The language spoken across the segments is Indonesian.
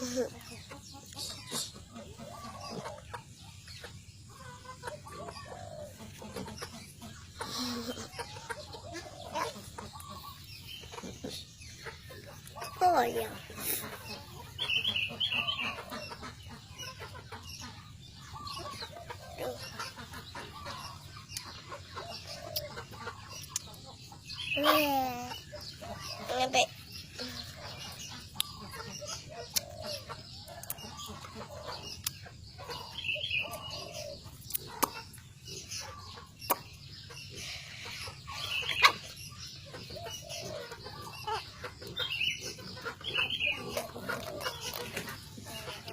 Oh ya. Sampai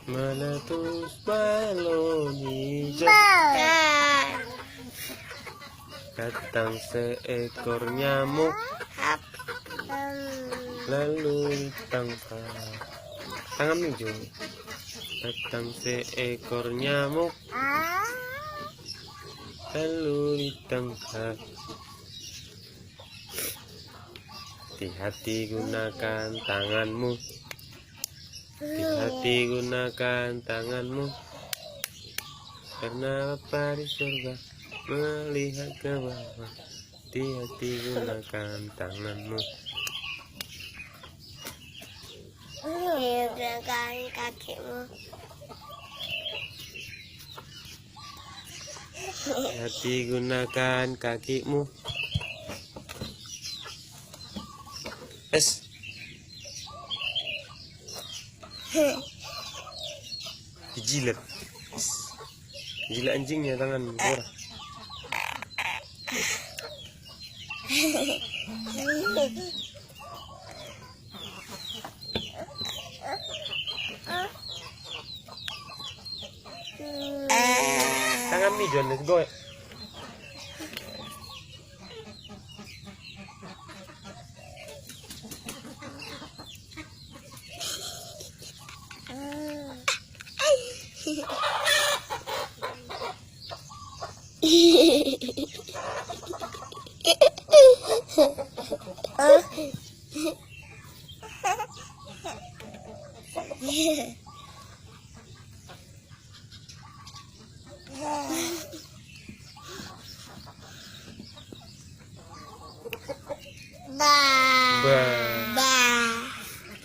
meletus balon hijau, datang seekor nyamuk, lalu ditangkap. Tangan hijau. Datang seekor nyamuk, lalu ditangkap. Hati-hati gunakan tanganmu. Hati-hati gunakan tanganmu, karena Bapa di surga melihat ke bawah. Hati-hati gunakan tanganmu. Gunakan kakimu. Hati-hati gunakan kakimu. Dijilat. Jilat anjingnya tangan orang. Tangan mijon, let's go.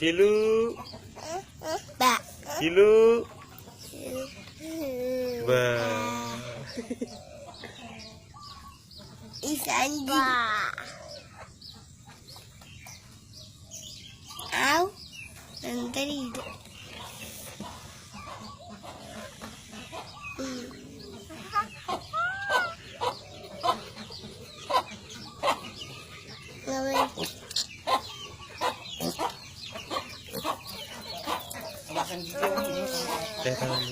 Cilu, cilu, Isandi. Au, nanti. tangan